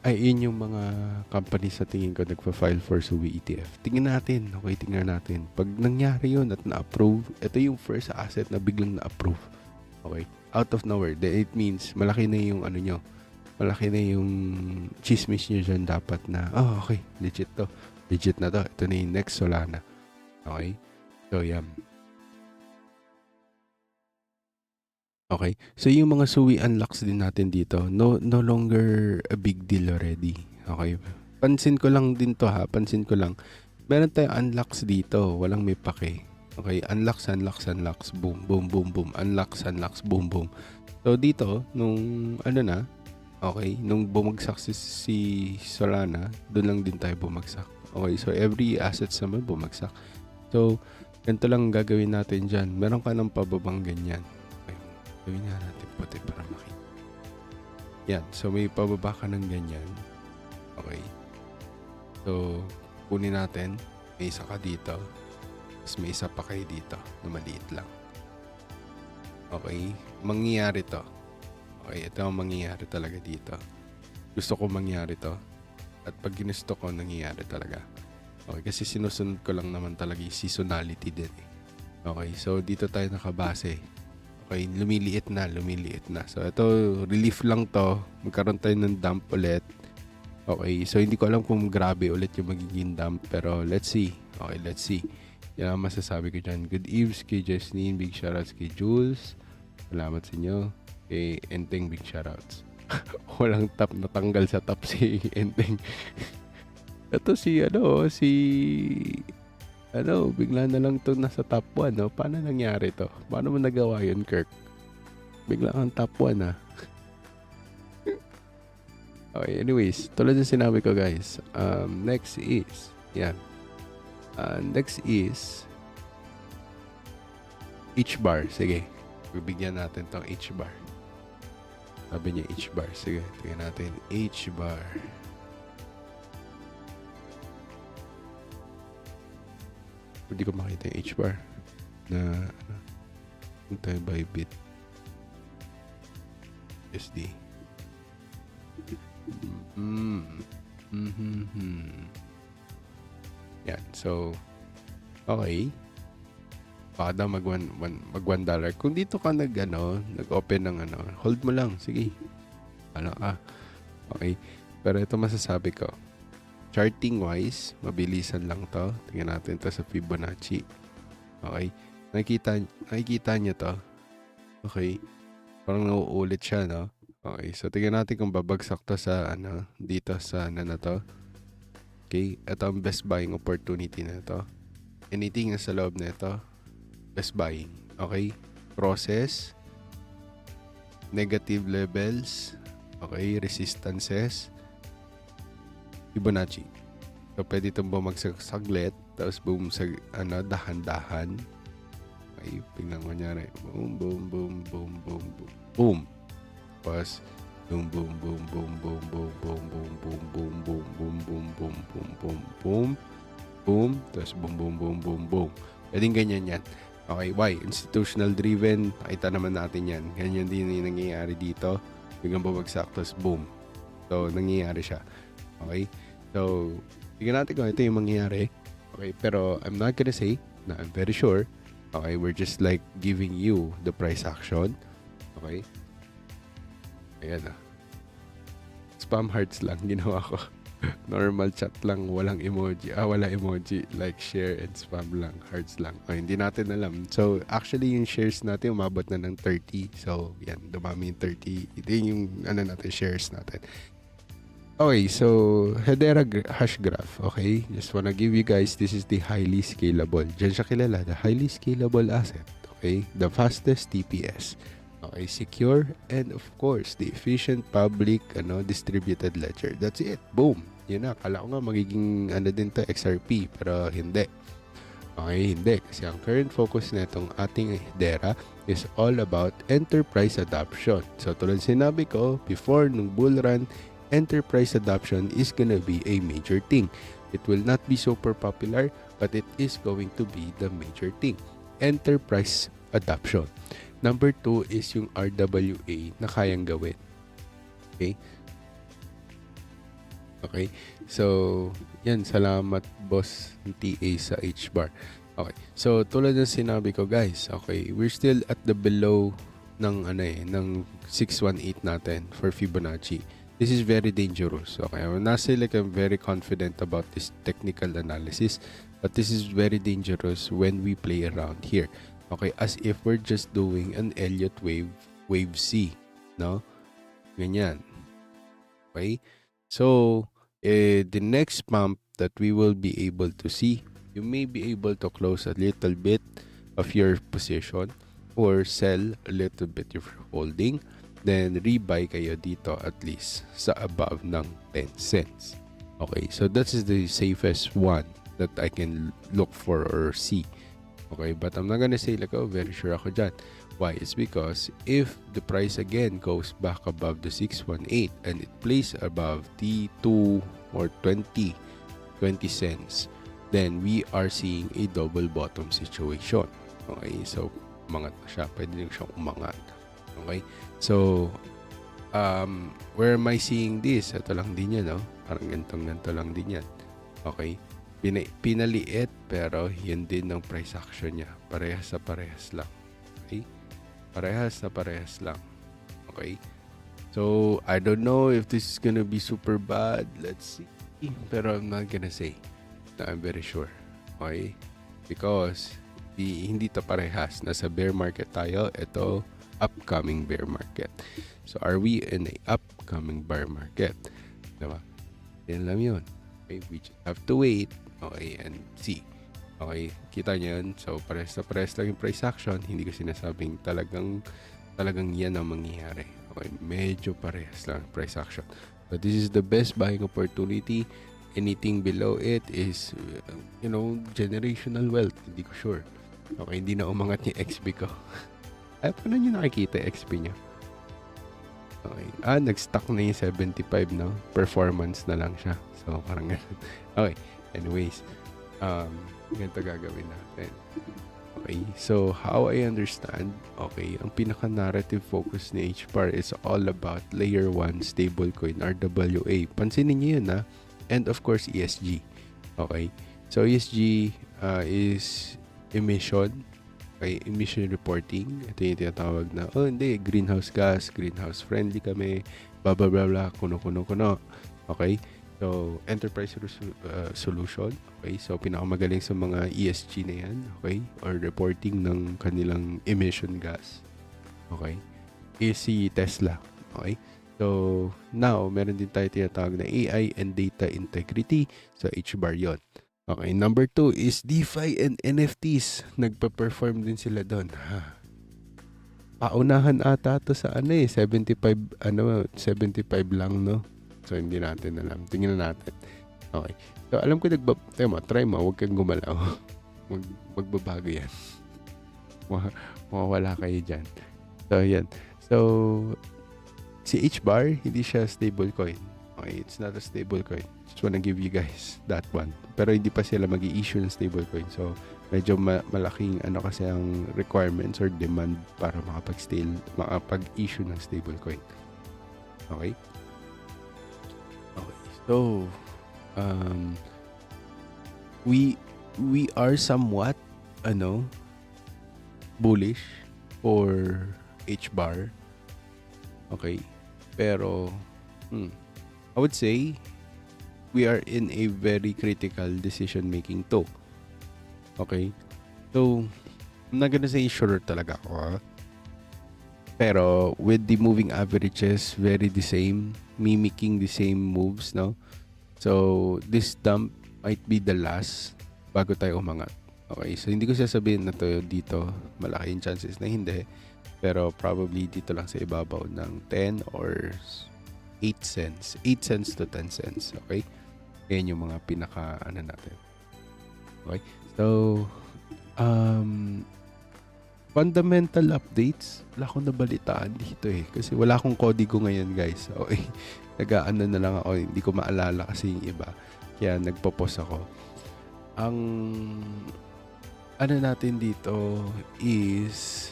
Ay, yun yung mga company sa tingin ko nagpa-file for SUI ETF. Tingnan natin. Okay, tingnan natin. Pag nangyari yun at na-approve, ito yung first asset na biglang na-approve. Okay? Out of nowhere. Then it means, malaki na yung nyo. Malaki na yung chismis nyo dyan dapat na, okay, legit to. Legit na to. Ito na yung next Solana. Okay? So, yan. Okay. So, yung mga SUI unlocks din natin dito, no longer a big deal already. Okay. Pansin ko lang din to ha. Pansin ko lang. Meron tayong unlocks dito. Walang may pake. Okay. Unlocks. Boom, boom, boom, boom. Unlocks, boom, boom. So, dito, nung okay, nung bumagsak si Solana, doon lang din tayo bumagsak. Okay. So, every assets naman bumagsak. So, ganito lang gagawin natin dyan. Meron ka ng pababang ganyan. Gawin nga natin puti para makita. Yan. So, may pababa ka ng ganyan. Okay. So, kunin natin. May isa ka dito. Tapos may isa pa kayo dito na maliit lang. Okay. Mangyayari to. Okay. Ito ang mangyayari talaga dito. Gusto ko mangyari to. At pag ginusto ko, nangyayari talaga. Okay. Kasi sinusunod ko lang naman talaga yung seasonality din. Okay. So, dito tayo nakabase. Okay, lumiliit na. So, ito, relief lang to. Magkaroon tayo ng dump ulit. Okay, so hindi ko alam kung grabe ulit yung magiging dump. Pero, let's see. Okay, let's see. Yan ang masasabi ko dyan. Good eves kay Jasmine. Big shoutouts kay Jules. Salamat sa inyo. Kay Enteng, big shoutouts. Walang top, natanggal sa top si Enteng. Ito bigla na lang to nasa top 1, no? Paano nangyari to? Paano mo nagawa yun, Kirk? Bigla kang top 1, ha? Okay, anyways, tulad ng sinabi ko, guys. Next is, next is H-bar. Sige, bibigyan natin tong H-bar. Sabi niya H-bar. Sige, tingnan natin. H-bar. Hindi ko makita yung H-bar na tayo by bit SD. Yan. So, okay. Baka daw mag $1. Kung dito ka nag-open ng hold mo lang. Sige. Okay. Pero ito masasabi ko. Charting wise, mabilisan lang to. Tingnan natin to sa Fibonacci. Okay. Nakikita niyo to. Okay. Parang nauulit siya, no? Okay. So, tingnan natin kung babagsak to sa, dito sa, na to. Okay. Ito ang best buying opportunity na to. Anything na sa loob na ito, best buying. Okay. Process. negative levels, okay, resistances, Fibonacci. So, pwede itong bumagsak saglit, tapos boom, dahan-dahan. Okay, tingnan ko nyari. Boom, boom, boom, boom, boom, boom, boom. Tapos, boom, boom, boom, boom, boom, boom, boom, boom, boom, boom, boom, boom, boom, boom, boom, boom, boom, boom, tapos boom, boom, boom, boom, boom. Pwedeng ganyan yan. Okay, why? Institutional driven, nakita naman natin yan. Ganyan din yung nangyayari dito. Biglang bumagsak, tapos boom. So, nangyayari siya. Okay? So, tignan natin kung ito yung mangyayari. Okay, pero I'm not gonna say na I'm very sure. Okay, we're just like giving you the price action. Okay? Ayan na. Spam hearts lang ginawa ko. Normal chat lang, walang emoji. Wala emoji. Like, share and spam lang. Hearts lang. Hindi natin alam. So, actually, yung shares natin umabot na ng 30. So, yan. Dumami yung 30. Ito yung natin, shares natin. Okay, so Hedera hash graph, okay? Just wanna give you guys, this is the highly scalable. Diyan siya kilala, the highly scalable asset, okay? The fastest TPS, okay? Secure, and of course, the efficient public, distributed ledger. That's it. Boom. Yun na, kala ko nga magiging, din to, XRP, pero hindi. Okay, hindi. Kasi ang current focus na itong ating Hedera is all about enterprise adoption. So, tulad sinabi ko, before nung bull run, enterprise adoption is gonna be a major thing. It will not be super popular, but it is going to be the major thing. Enterprise adoption. Number 2 is yung RWA na kayang gawin. Okay? Okay? So, yan. Salamat, boss TA sa HBAR. Okay. So, tulad ng sinabi ko, guys, okay, we're still at the below ng, ng 618 natin for Fibonacci. This is very dangerous. Okay, I'm not saying like I'm very confident about this technical analysis, but this is very dangerous when we play around here. Okay, as if we're just doing an Elliott wave C, no? Ganyan. Okay, so the next pump that we will be able to see, you may be able to close a little bit of your position or sell a little bit of your holding. Then, rebuy kayo dito at least sa above ng 10 cents. Okay, so that is the safest one that I can look for or see. Okay, but I'm not gonna say like, oh, very sure ako dyan. Why? It's because if the price again goes back above the 618 and it plays above the 2 or 20 cents, then we are seeing a double bottom situation. Okay, so umangat na siya. Pwede din siyang umangat. Okay? So, where am I seeing this? Ito lang din yan, no? Parang ganito lang din yan. Okay? Pinaliit, pero yun din ng price action niya. Parehas lang. Okay? Parehas lang. Okay? So, I don't know if this is gonna be super bad. Let's see. Pero I'm not gonna say na I'm very sure. Okay? Because, hindi to parehas. Nasa bear market tayo. Ito, upcoming bear market. So, are we in a upcoming bear market? Diba? Yan lang yun. Okay, we just have to wait. Okay, and see. Okay, kita nyo yun. So, pares lang yung price action. Hindi ko sinasabing talagang yan ang mangyayari. Okay, medyo parehas lang price action. But this is the best buying opportunity. Anything below it is, generational wealth. Hindi ko sure. Okay, hindi na umangat yung XP ko. Ay, paano nyo nakikita XP nyo? Okay. Nag-stock na yung 75, no? Performance na lang siya. So, parang ganun. Okay. Anyways, ganito gagawin natin. Okay. So, how I understand, okay, ang pinaka-narrative focus ni HBAR is all about layer 1 stablecoin, RWA. Pansinin nyo yun, ha? And of course, ESG. Okay. So, ESG is emission. Okay, emission reporting. Ito yung tinatawag na, hindi, greenhouse gas, greenhouse friendly kami, blah, blah, blah, blah, kuno. Okay? So, enterprise solution. Okay? So, pinakamagaling sa mga ESG na yan. Okay? Or reporting ng kanilang emission gas. Okay? Is si Tesla. Okay? So, now, meron din tayo tinatawag na AI and data integrity. So, HBAR yun. Okay, number 2 is DeFi and NFTs. Nagpa-perform din sila doon. paunahan ata to sa ano eh, 75, 75 lang, no? So, hindi natin alam. Tingnan natin. Okay. So, alam ko try mo, huwag kang gumalaw. Magbabago yan. Mawawala kayo dyan. So, yan. So, si H-bar, hindi siya stable coin. Okay, it's not a stable coin. Just wanna give you guys that one. Pero hindi pa sila mag-i-issue ng stable coin. So, medyo malaking kasi ang requirements or demand para makapag-issue ng stable coin. Okay? Okay. So, we are somewhat bullish for H-bar. Okay? Pero I would say we are in a very critical decision making too. Okay? So, I'm not gonna say sure talaga ako, ha? Pero with the moving averages very the same, mimicking the same moves, no? So, this dump might be the last bago tayo umangat. Okay, so hindi ko sasabihin na to dito, malaki yung chances na hindi. Pero probably dito lang sa ibabaw ng 10 or 8 cents. 8 cents to 10 cents. Okay? Yan yung mga pinaka natin. Okay? So, fundamental updates, wala akong nabalitaan dito eh. Kasi wala akong kodigo ngayon, guys. Okay? Nag-aano na lang ako. Hindi ko maalala kasi yung iba. Kaya nagpo-pause ako. Ang natin dito is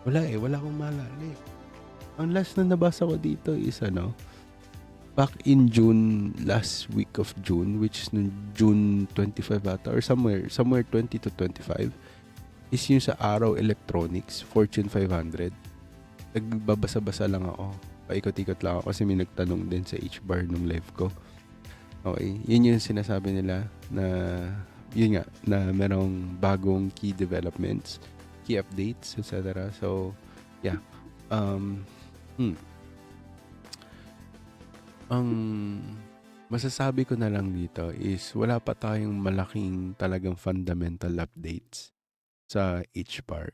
wala akong maalala eh. Ang last na nabasa ko dito is back in June, last week of June, which is noong June 25 ata, or somewhere 20 to 25, is yung sa Arrow Electronics, Fortune 500. Nagbabasa-basa lang ako. Paikot-ikot lang ako kasi may nagtanong din sa H-bar nung live ko. Okay, yun yung sinasabi nila na, yun nga, na merong bagong key developments, key updates, etc. So, yeah. Ang masasabi ko na lang dito is wala pa tayong malaking talagang fundamental updates sa H-bar.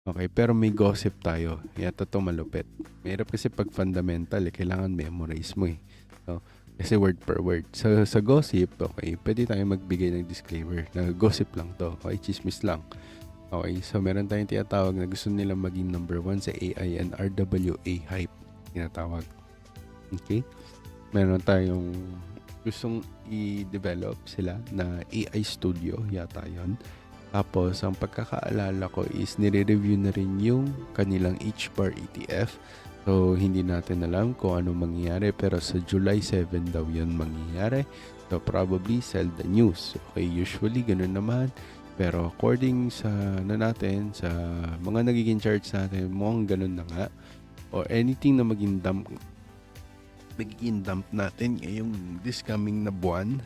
Okay, pero may gossip tayo. Yan, totoo malupit. Mahirap kasi pag fundamental, kailangan memorize mo eh. So, kasi word per word. So, sa gossip, okay, pwede tayong magbigay ng disclaimer na gossip lang to. Okay, chismis lang. Okay, so meron tayong tinatawag na gusto nilang maging number 1 sa AI and RWA hype. Tinatawag. Okay? Meron tayong gustong i-develop sila na AI studio, yata yon. Tapos, ang pagkakaalala ko is nire-review na rin yung kanilang H-bar ETF. So, hindi natin alam kung ano mangyayari, pero sa July 7 daw yun mangyayari. So, probably sell the news. Okay, usually ganun naman. Pero according sa natin, sa mga nagiging charts natin, mukhang ganun na nga. Or anything na magiging dump natin ngayong this coming na buwan,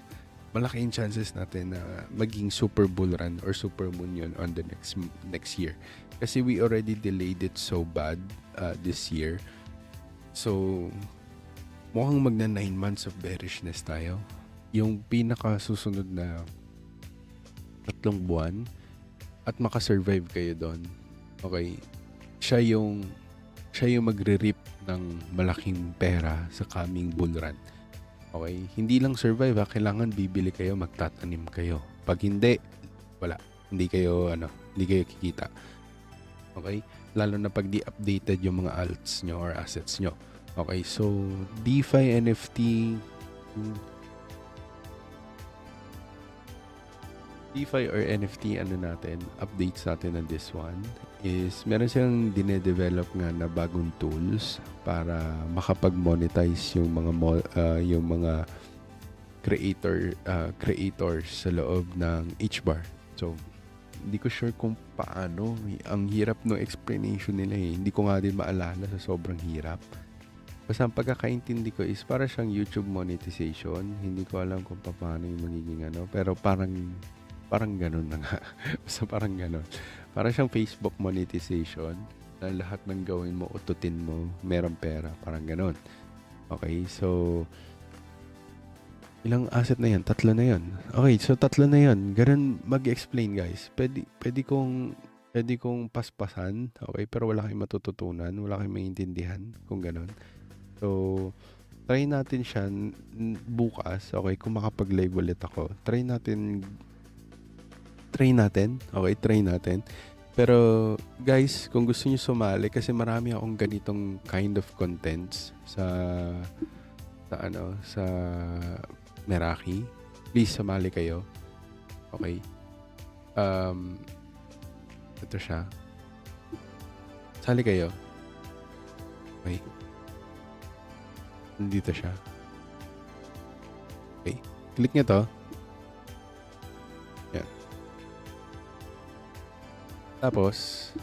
malaki yung chances natin na maging super bull run or super moon yun on the next year. Kasi we already delayed it so bad this year. So, mukhang magna 9 months of bearishness tayo. Yung pinaka susunod na 3 buwan at makasurvive kayo doon. Okay? Siya yung magre-reap ng malaking pera sa coming bull run. Okay? Hindi lang survive ha, kailangan bibili kayo, magtatanim kayo. Pag hindi, wala. Hindi kayo kikita. Okay? Lalo na pag di-updated yung mga alts nyo or assets nyo. Okay? So, DeFi, NFT, DeFi or NFT updates natin na this one is meron silang dinedevelop nga na bagong tools para makapag-monetize yung mga creators sa loob ng H-bar. So, hindi ko sure kung paano. Ang hirap no explanation nila eh. Hindi ko nga din maalala sa sobrang hirap. Basta ang pagkakaintindi ko is para siyang YouTube monetization. Hindi ko alam kung paano yung magiging pero parang ganun na nga. Basta parang ganun. Parang siyang Facebook monetization na lahat ng gawin mo, ututin mo, meron pera. Parang ganun. Okay, so ilang asset na yan? 3 na yan. Okay, so 3 na yan. Ganun mag-explain guys. Pwede kong puwede kong paspasan, okey, pero wala kayong matututunan, wala kayong maintindihan kung gano'n. So, try natin siya bukas, okey, kung makapag-live ulit ako, okey, try natin. Pero guys, kung gusto niyo sumali kasi marami akong ganitong kind of contents sa Meraki, please sumali kayo, okey? Um, Ito siya, sali kayo, okey, nandito siya, okey. Click niyo 'to, 'yan. Tapos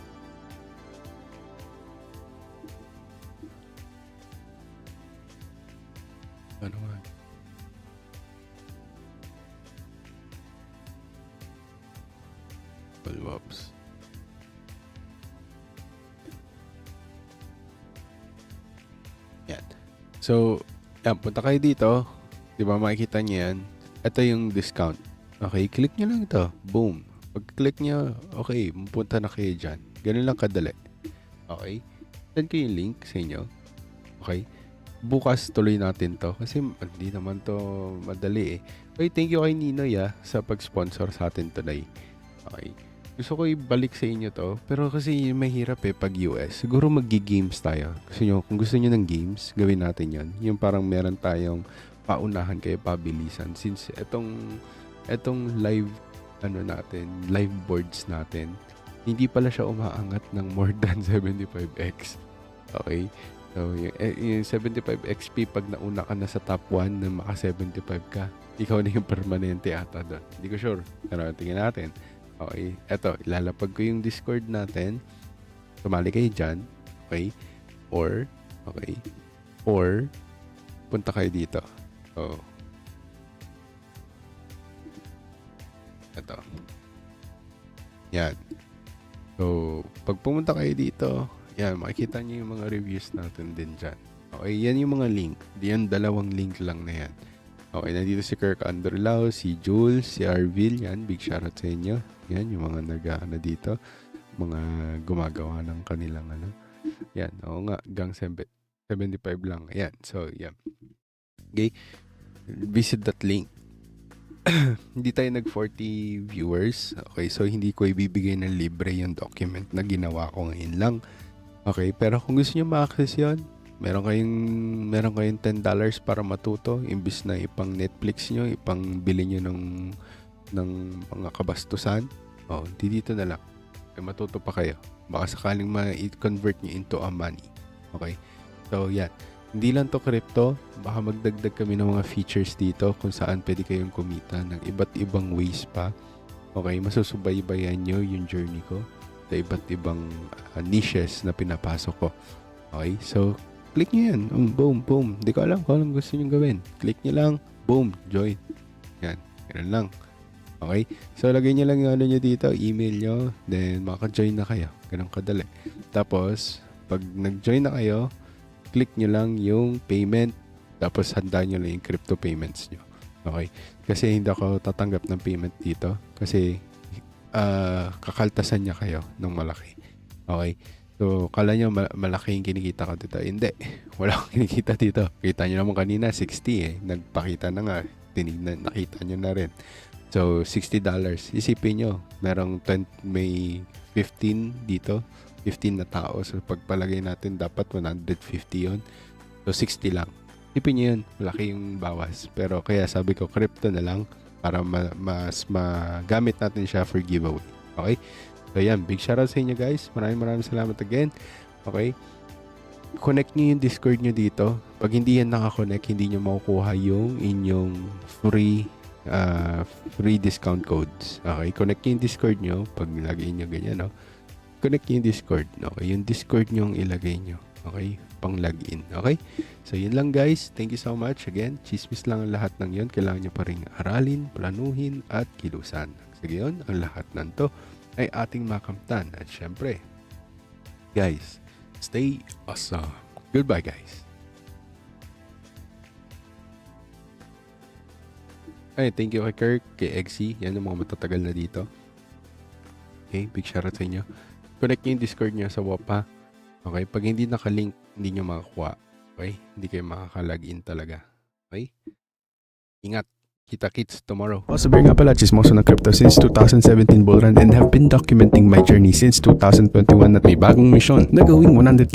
ano nga, follow-ups. 'Yan. So, 'yan, punta kayo dito, 'di ba makikita niyo 'yan, ito yung discount, okey, click niyo lang 'to, boom. Pag-click niyo, okey, pupunta na kayo diyan, gano'n lang kadali, okey. Send ko yung link sa inyo, okey. Bukas tuloy natin 'to kasi hindi naman 'to madali, eh. Uy, thank you kay Ninoy, sa pag-sponsor sa'tin today, okey. Gusto ko ibalik sa inyo 'to, pero kasi mahirap, 'pag US. Siguro magge-games tayo. Kung gusto niyo ng games, gawin natin 'yon. Yung parang meron tayong paunahan kayo pabilisan since etong live live boards natin, hindi pala siya umaangat ng more than 75x. Okay. So, yung 75 XP 'pag nauna ka na sa top 1 na maka-75 ka, ikaw na yung permanente ata do'n. Hindi ko sure, pero tingnan natin. Okay, eto ilalapag ko yung Discord natin, sumali kayo diyan, okey? Okey, or punta kayo dito. So, eto, 'yan. So, 'pag pumunta kayo dito, 'yan makikita niyo yung mga reviews natin din diyan. Okey, 'yan yung mga link. 'Yan, dalawang link lang na 'yan. Okey, nandito si Kirk Underlaw, si Jules, si Arvil, 'yan, big shoutout sa inyo. 'Yan yung mga dito, mga gumagawa ng kanilang 'yan, oo nga, gang 75 lang, ayan. So, 'yan. Okay, visit that link. Hindi tayo nag-40 viewers, okay, so hindi ko ibibigay ng libre yung document na ginawa ko ngayon lang. Okay, pero kung gusto niyo ma-access 'yon, meron kayong $10 para matuto imbis na ipang Netflix niyo, ipangbili niyo ng mga kabastusan. Oh, dito na lang. Matuto pa kayo. Baka sakaling ma-convert niyo into a money. Okay? So, yan. Hindi lang to crypto. Baka magdagdag kami ng mga features dito kung saan pwede kayong kumita ng iba't ibang ways pa. Okay? Masusubaybayan nyo yung journey ko sa iba't ibang niches na pinapasok ko. Okay? So, click nyo yan. Boom, boom. Hindi ko alam kung anong gusto nyo gawin. Click nyo lang. Boom. Join. Yan. Ganun lang. Okay? So, lagay nyo lang yung nyo dito, email nyo, then maka-join na kayo. Ganun kadali. Tapos, pag nag-join na kayo, click nyo lang yung payment, tapos handaan nyo lang yung crypto payments nyo. Okay? Kasi hindi ako tatanggap ng payment dito kasi kakaltasan niya kayo ng malaki. Okay? So, kala nyo malaki yung kinikita ko dito. Hindi. Wala akong kinikita dito. Kita nyo naman kanina, 60 Nagpakita na nga. Nakita nyo na rin. So, $60. Isipin nyo, may 15 dito. 15 na tao. So, pagpalagay natin, dapat 150 yon. So, 60 lang. Isipin nyo yun. Malaki yung bawas. Pero kaya sabi ko, crypto na lang para mas magamit natin siya for giveaway. Okay? So, yan. Big shoutout sa inyo, guys. Maraming salamat again. Okay? Connect nyo yung Discord nyo dito. Pag hindi yan nakakonect, hindi nyo makukuha yung inyong free discount codes. Okay? Connect nyo yung Discord nyo. Pag nilagay nyo ganyan, no? Connect nyo yung Discord. Okay? Yung Discord nyo yung ilagay nyo. Okay? Pang login. Okay? So, yun lang, guys. Thank you so much. Again, chismis lang ang lahat ng yun. Kailangan nyo pa rin aralin, planuhin, at kilusan. Sige yun, ang lahat ng to ay ating makamtan. At syempre, guys, stay awesome. Goodbye, guys. Ay, thank you kay Kirk, kay Eggsy. Yan ang mga matatagal na dito. Okay? Big shoutout sa inyo. Connect nyo yung Discord nyo sa WAP ha. Okay? Pag hindi nakalink, hindi nyo makakuha. Okay? Hindi kayo makaka-login talaga. Okay? Ingat. Kita-kits tomorrow. Sabi nga pala, chismoso ng crypto since 2017 bull run and have been documenting my journey since 2021 at may bagong mission na gawing 100k